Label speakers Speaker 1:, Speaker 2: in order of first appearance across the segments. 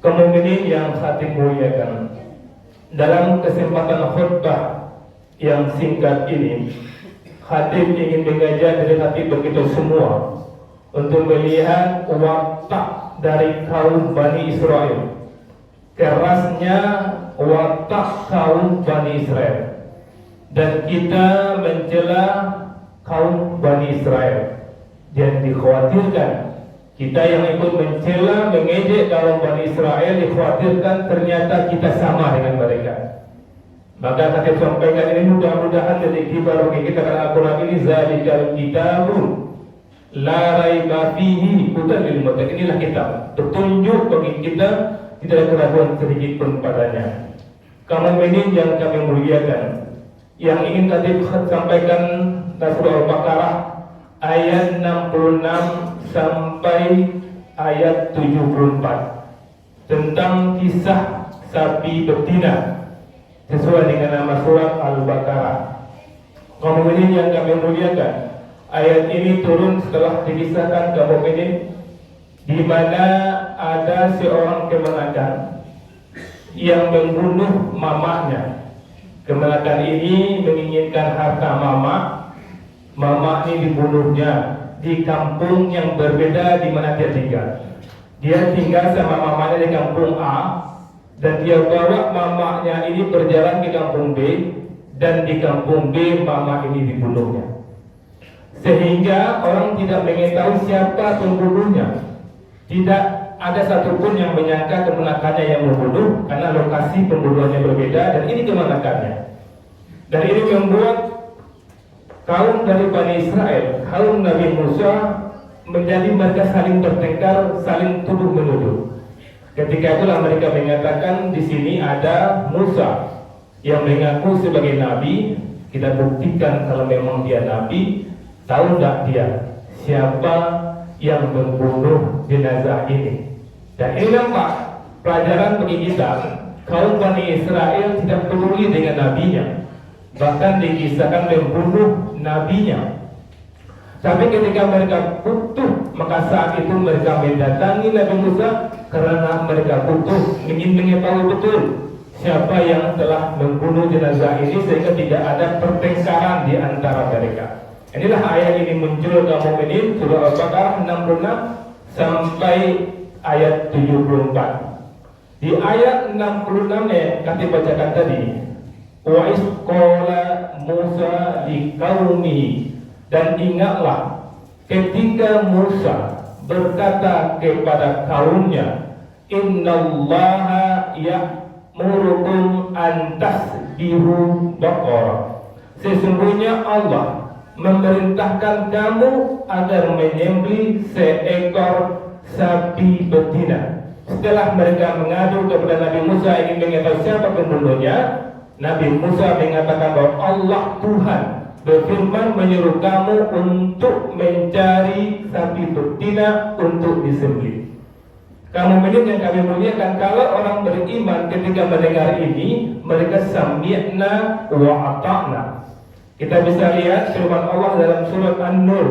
Speaker 1: Kaum mukminin yang hati muliakan, dalam kesempatan khutbah yang singkat ini, khatib ingin mengajak dari hati begitu semua untuk melihat watak dari kaum Bani Israel, kerasnya watak kaum Bani Israel, dan kita mencela kaum Bani Israel. Dan dikhawatirkan kita yang ikut mencela, mengejek kaum Bani Israel, dikhawatirkan ternyata kita sama dengan mereka. Maka kata sampaikan ini, mudah-mudahan dari kibar bagi kita karena Al-Quran ini, zalikal kitabun la raiba fihi hudan lil muttaqin. Inilah kitab, petunjuk bagi kita, tidak ada keraguan sedikit pun padanya. Kaum mukminin yang kami muliakan, yang ingin kami sampaikan surah Al-Baqarah ayat 66 sampai ayat 74 tentang kisah sapi betina sesuai dengan nama surat Al-Baqarah. Kaum mukminin yang kami muliakan, ayat ini turun setelah dikisahkan kaum mukminin di mana ada seorang kemenakan yang membunuh mamanya. Kemenakan ini menginginkan harta mama. Mama ini dibunuhnya di kampung yang berbeda di mana dia tinggal. Dia tinggal sama mamanya di kampung A, dan dia bawa mamanya ini berjalan ke kampung B, dan di kampung B mama ini dibunuhnya. Sehingga orang tidak mengetahui siapa pembunuhnya. Tidak ada satupun yang menyangka kemenakannya yang membunuh, karena lokasi pembunuhannya berbeda dan ini kemenakannya. Dan ini membuat kaum dari Bani Israel, kaum Nabi Musa, menjadi mereka saling bertengkar, saling tuduh menuduh. Ketika itulah mereka mengatakan di sini ada Musa yang mengaku sebagai nabi. Kita buktikan kalau memang dia nabi. Tahu tidak dia siapa yang membunuh jenazah ini? Dan ini nampak pelajaran bagi kita. Kaum Bani Israel tidak peduli dengan nabinya, bahkan dikisahkan membunuh nabinya. Tapi ketika mereka butuh, maka saat itu mereka mendatangi Nabi Musa karena mereka butuh, ingin mengetahui betul siapa yang telah membunuh jenazah ini, sehingga tidak ada pertengkaran di antara mereka. Inilah ayat ini muncul kaum mukminin, surah Al-Baqarah 66 sampai ayat 74. Di ayat 66 yang kami bacakan tadi, wa isqala Musa liqaumihi, dan ingatlah ketika Musa berkata kepada kaumnya, innallaha ya'murukum an tasbihu baqarah, sesungguhnya Allah memerintahkan kamu agar menyembelih seekor sapi betina. Setelah mereka mengadu kepada Nabi Musa ingin mengetahui siapa pembunuhnya, Nabi Musa mengatakan bahwa Allah Tuhan berfirman menyuruh kamu untuk mencari sapi betina untuk disembelih. Kamu mukminin yang kami muliakan, kalau orang beriman ketika mendengar ini, mereka sami'na wa ata'na. Kita bisa lihat firman Allah dalam surat An-Nur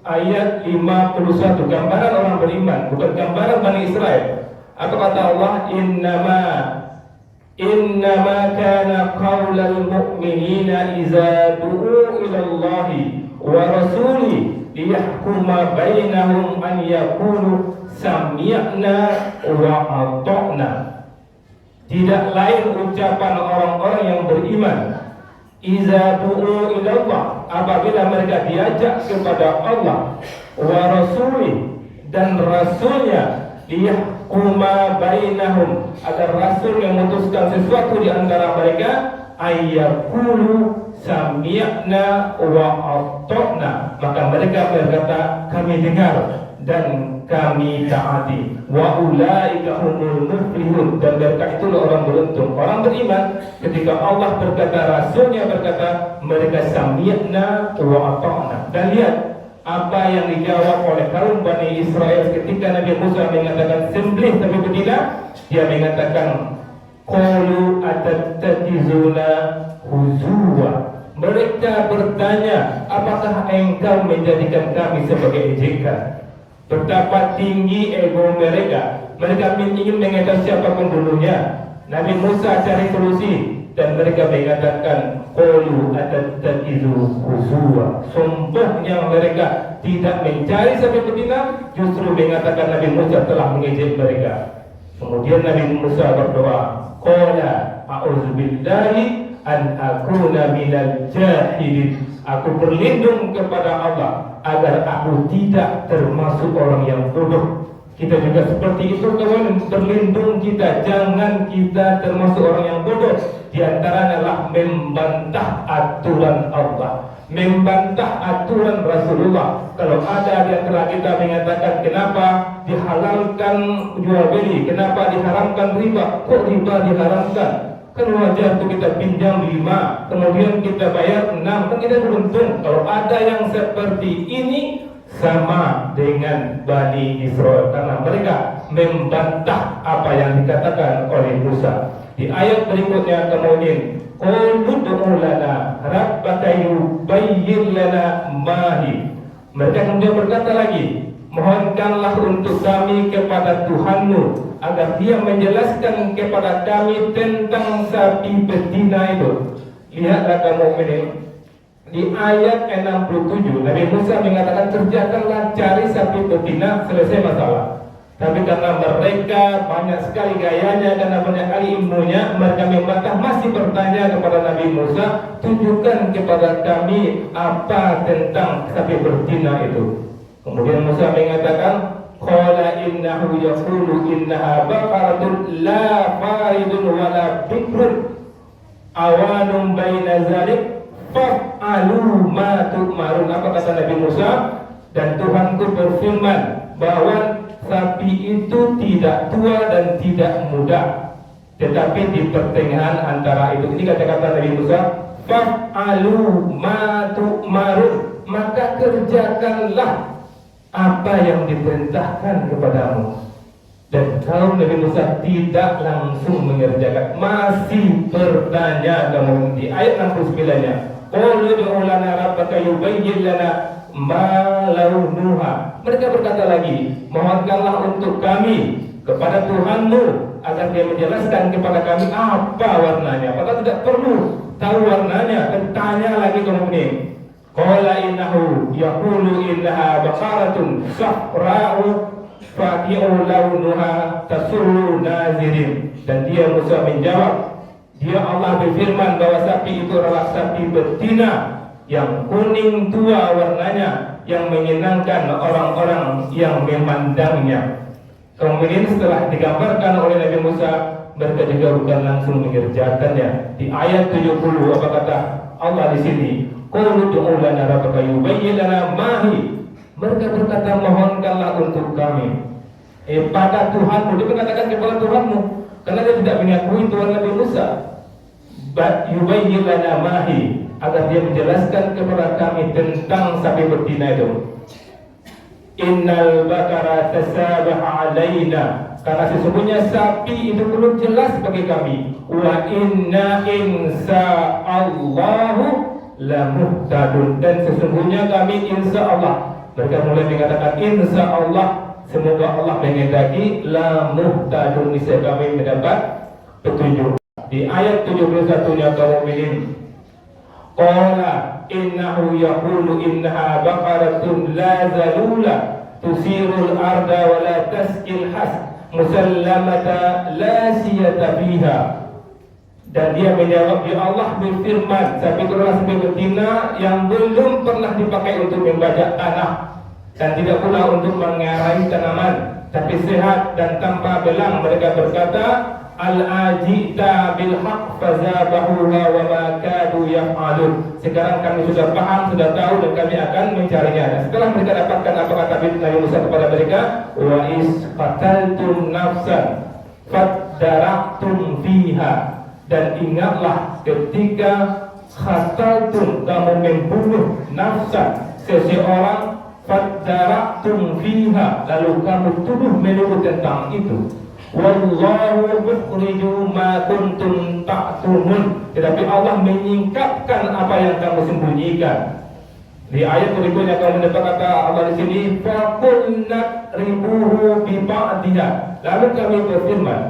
Speaker 1: ayat 51, gambaran orang beriman, bukan gambaran Bani Israel. Apa kata Allah? Innama kana qaulal mu'minina iza du'u ila Allahi wa rasuli liyahkuma bainahum an yakunu sami'na wa ata'na. Tidak lain ucapan orang-orang yang beriman, iza du'u ila Allah, apabila mereka diajak kepada Allah, wa rasuli, dan rasulnya, liyahkuma bainahum, agar rasul yang memutuskan sesuatu di antara mereka, ayyakulu sami'na wa ata'na, maka mereka berkata kami dengar dan kami taati. Wa ulaika humul muflihun, dan mereka itulah orang beruntung, orang beriman. Ketika Allah berkata, rasulnya berkata, mereka sami'na wa ata'na. Dan lihat apa yang dijawab oleh kaum Bani Israel ketika Nabi Musa mengatakan sembelih sapi betina. Dia mengatakan, qalu atattakizuna huzwa. Mereka bertanya, apakah engkau menjadikan kami sebagai ejekan? Betapa tinggi ego mereka. Mereka ingin mengetahui siapa pembunuhnya. Nabi Musa cari solusi dan mereka mengatakan qalu atattakizu huzwa. Sumpahnya mereka tidak mencari sapi betina, justru mengatakan Nabi Musa telah mengejek mereka. Kemudian Nabi Musa berdoa, qala a'udzubillahi an akuna minal jahilin. Aku berlindung kepada Allah agar aku tidak termasuk orang yang bodoh. Kita juga seperti itu kawan, berlindung kita, jangan kita termasuk orang yang bodoh. Di antaranya adalah membantah aturan Allah, membantah aturan Rasulullah. Kalau ada di antara kita mengatakan kenapa dihalalkan jual beli, kenapa diharamkan riba, kok riba diharamkan? Kan wajar untuk kita pinjam 5, kemudian kita bayar 6, kan kita beruntung. Kalau ada yang seperti ini, sama dengan Bani Israel, karena mereka membantah apa yang dikatakan oleh Musa. Di ayat berikutnya kemudian qul ud'u lana rabbaka yubayyin lana mahi. Mereka kemudian berkata lagi, mohonkanlah untuk kami kepada Tuhanmu agar dia menjelaskan kepada kami tentang sapi betina itu. Lihatlah kamu ini, di ayat 67 Nabi Musa mengatakan kerjakanlah cari sapi betina, selesai masalah. Tapi karena mereka banyak sekali gayanya, karena banyak kali ilmunya, mereka membantah, masih bertanya kepada Nabi Musa, tunjukkan kepada kami apa tentang sapi betina itu. Kemudian Musa mengatakan, qala innahu yaqulu innaha baqaratun la faridun wala bikrun awanum baina zalik fa'alu ma tu'marun. Apa kata Nabi Musa? Dan Tuhanku berfirman bahwa sapi itu tidak tua dan tidak muda, tetapi di pertengahan antara itu. Ini kata-kata Nabi Musa, fa'alu ma tu'marun, maka kerjakanlah apa yang diperintahkan kepadamu. Dan kaum Nabi Musa tidak langsung mengerjakan, masih bertanya. Kemudian di ayat 69-nya, qul ud'u lana rabbaka yubayyin lana ma launuha. Mereka berkata lagi, mohonkanlah untuk kami kepada Tuhanmu agar dia menjelaskan kepada kami apa warnanya. Padahal tidak perlu tahu warnanya, tanya lagi kemudian. Qala innahu yaqulu innaha baqaratun safra'u faqi'u launuha tasurru nazirin. Dan dia Musa menjawab, dia Allah berfirman bahwa sapi itu adalah sapi betina yang kuning tua warnanya, yang menyenangkan orang-orang yang memandangnya. Kemudian setelah digambarkan oleh Nabi Musa, mereka juga bukan langsung mengerjakannya. Di ayat 70 apa kata Allah di sini? Qul ud'u lana rabbaka yubayyin lana mahi. Mereka berkata, mohonkanlah untuk kami pada Tuhanmu. Dia mengatakan kepada Tuhanmu karena dia tidak mengakui Tuhan Nabi Musa. Yubayyin lana mahi, agar dia menjelaskan kepada kami tentang sapi betina itu. Innal bakara tasabaha alaina, karena sesungguhnya sapi itu belum jelas bagi kami. Wa inna insa'allahu lamuhtadun, dan sesungguhnya kami insyaallah. Mereka mulai mengatakan insyaallah, semoga Allah menghendaki, lamuhtadun, niscaya kami mendapat petunjuk. Di ayat 71-nya kaum mukminin, qala innahu yaqulu innaha baqaratun la zalula tusirul arda wa la taskil has musallamata la siyata fiha. Dan dia menjawab, ya Allah berfirman, sapi itu adalah sapi betina yang belum pernah dipakai untuk membajak tanah dan tidak pula untuk mengarai tanaman, tapi sehat dan tanpa belang. Mereka berkata, al-ajita bil haq fazabahuha wa ma kadu yaf'alun. Sekarang kami sudah paham, sudah tahu, dan kami akan mencarinya. Dan setelah mereka dapatkan apa kata Nabi Musa kepada mereka, wa is qataltum nafsan faddaraktum fiha. Dan ingatlah ketika qataltum, kamu membunuh nafsan, seseorang, faddaraktum fiha, lalu kamu tuduh menuduh tentang itu. Wallahu mukhriju ma kuntum ta'tumun, tetapi Allah menyingkapkan apa yang kamu sembunyikan. Di ayat berikutnya kamu mendapat kata Allah di sini, faqulna fadribuhu bi ba'diha. Lalu kami berfirman,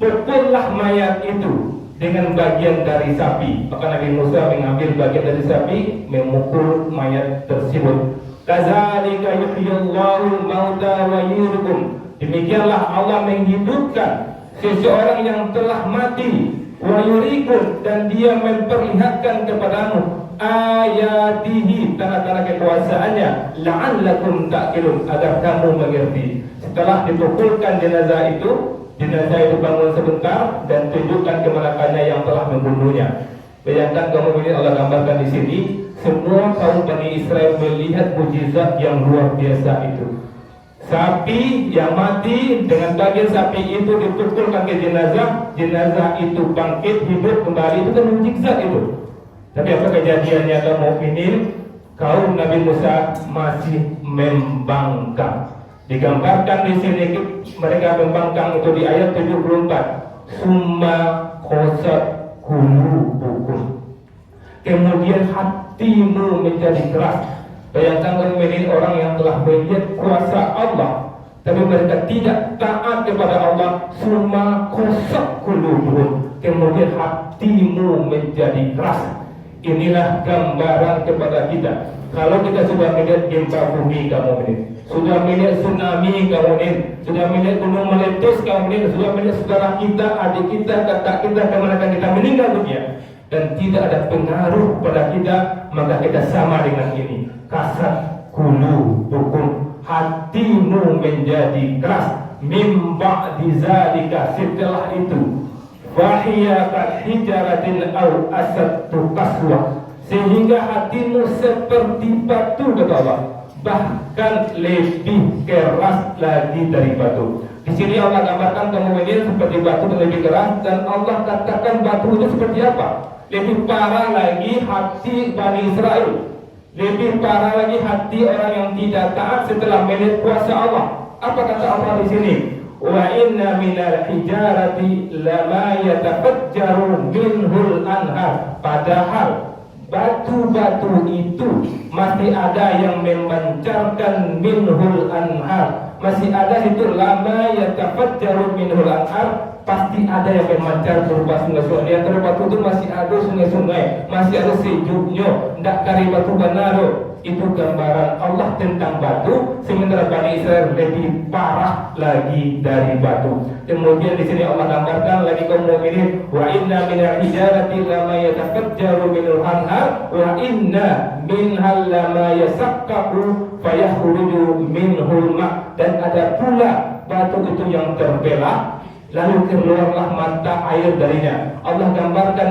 Speaker 1: pukullah mayat itu dengan bagian dari sapi. Maka Nabi Musa mengambil bagian dari sapi, memukul mayat tersebut. Kadzalika yuhyillahu mauta wa yuriikum. Demikianlah Allah menghidupkan seseorang yang telah mati, wa yuriikum, dan dia memperlihatkan kepadamu ayatihi, tanda-tanda kekuasaannya, la'allakum ta'qilun, agar kamu mengerti. Setelah dipukulkan jenazah itu bangun sebentar dan tunjukkan kemanakannya yang telah membunuhnya. Bayangkan kaum ini Allah gambarkan di sini, semua kaum Bani Israel melihat mukjizat yang luar biasa itu. Sapi yang mati dengan bagian sapi itu dipukulkan ke jenazah itu bangkit hidup kembali, itu kan mukjizat itu. Tapi apa kejadiannya kaum mukminin? Kaum Nabi Musa masih membangkang. Digambarkan di sini mereka membangkang itu di ayat 74. Summa qasat qulubukum. Kemudian hatimu menjadi keras. Bayangkan mukminin orang yang telah melihat kuasa Allah, tapi mereka tidak taat kepada Allah. Summa qasat qulubukum. Kemudian hatimu menjadi keras. Inilah gambaran kepada kita. Kalau kita sudah melihat gempa bumi kamu ini, sudah melihat tsunami kamu ini, sudah melihat gunung meletus kamu ini, sudah melihat saudara kita, adik kita, kakak kita, kemana kita meninggal dunia, dan tidak ada pengaruh pada kita, maka kita sama dengan ini. Kasat qulubukum, hatimu menjadi keras. Mim ba'di zalika, setelah itu, fahiya kal hijaratin au asadtu qaswa, sehingga hatimu seperti batu, kata Allah, bahkan lebih keras lagi dari batu. Di sini Allah gambarkan kaum mukminin seperti batu dan lebih keras, dan Allah katakan batu itu seperti apa? Lebih parah lagi hati Bani Israel, lebih parah lagi hati orang yang tidak taat setelah melihat kuasa Allah. Apa kata Allah di sini? Wa inna minal hijarati lama yatafajjaru minhul anhar. Padahal batu-batu itu masih ada yang memancarkan minhul anhar. Masih ada itu lama yatafajjaru minhul anhar, pasti ada yang memancar berupa sungai-sungai. Di antara batu itu masih ada sungai-sungai, masih ada sejuknya, ndak kari batu banaro. Itu gambaran Allah tentang batu, sementara Bani Israel lebih parah lagi dari batu. Kemudian di sini Allah gambarkan lagi kaum mukminin, wa inna minal hijarati lama yatafajjaru minhul anhar wa inna minhal lama yasaqqaqu fayakhruju minhul ma'. Dan ada pula batu itu yang terbelah, lalu keluarlah mata air darinya. Allah gambarkan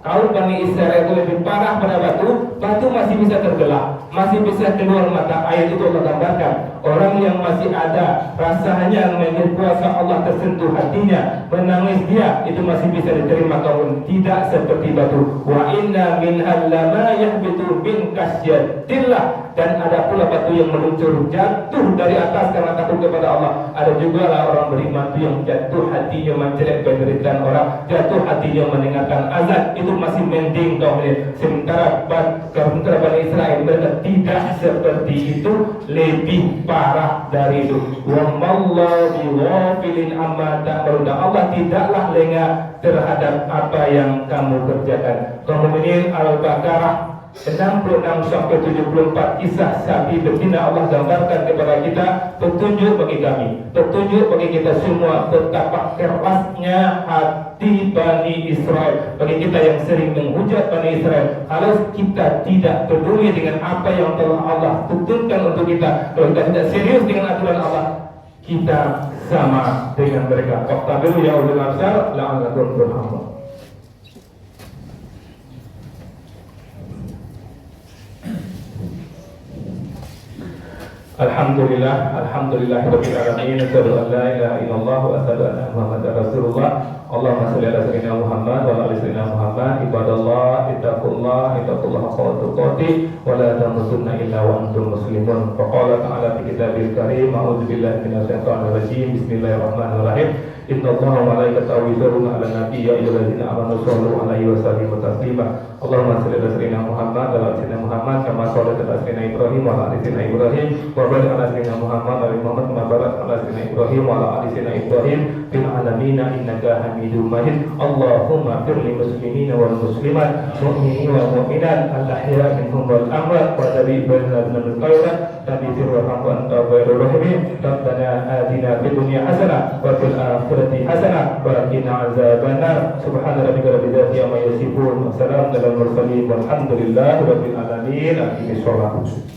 Speaker 1: kaum Bani Israel itu lebih parah pada batu. Batu masih bisa terbelah, masih bisa keluar mata air. Itu Allah gambarkan orang yang masih ada rasanya melihat kuasa Allah tersentuh hatinya, menangis dia, itu masih bisa diterima kaum, tidak seperti batu. Wa inna minhal lama yahbitu min kasyatillah. Dan ada pula batu yang meluncur jatuh dari atas karena takut kepada Allah. Ada juga lah orang beriman itu yang jatuh hatinya menjelek penderitaan orang, jatuh hatinya mendengarkan azan, itu masih mending kaum ini. Sementara Bani Israel mereka tidak seperti itu, lebih parah dari itu. Wa mallahu bighafilin amma ta'malun. Allah tidaklah lengah terhadap apa yang kamu kerjakan. Kaum mukminin Al-Baqarah 66 sampai 74 kisah sapi betina Allah gambarkan kepada kita, petunjuk bagi kami, petunjuk bagi kita semua betapa kerasnya hati Bani Israel. Bagi kita yang sering menghujat Bani Israel, kalau kita tidak peduli dengan apa yang telah Allah tuntutkan untuk kita, kalau kita tidak serius dengan aturan Allah, kita sama dengan mereka. Waqtabiru ya ulul absar la'allakum turhamun. Alhamdulillah, alhamdulillahirabbil alamin. Asyhadu an la ilaha illallah wa asyhadu anna Muhammadar Rasulullah. Allahumma shalli ala sayyidina Muhammad wa ala ali sayyidina Muhammad. Ibadallah, ittaqullaha haqqa tuqatih wa la tamutunna illa wa antum muslimun. Faqala ta'ala fi kitabil karim, a'udzu billahi minasy syaithanir rajim. Bismillahirrahmanirrahim. Innallaha wa malaikatahu yusholluna 'alan nabi ya ayyuhalladzina amanu shollu 'alaihi wa sallimu taslima. Allahumma shalli ala sayyidina Muhammad wa ala ali sayyidina Muhammad kama shallaita ala sayyidina Ibrahim wa ala ali sayyidina Ibrahim wa barik ala sayyidina Muhammad wa ali Muhammad kama barakta ala sayyidina Ibrahim wa ala ali sayyidina Ibrahim fil alamin innaka Hamidum Majid. Allahumma fir lil muslimina wal muslimat mu'minina wal mu'minat al ahya minhum wal amwat wa tabi bainana bil khairat tabi firham wa anta khairur rahimin. Rabbana atina fid dunya hasanah wa fil akhirati hasanah wa qina azabannar. Subhana rabbika rabbil izzati amma yasifun wa salamun alal mursalin walhamdulillahi rabbil alamin. Aqimis shalah.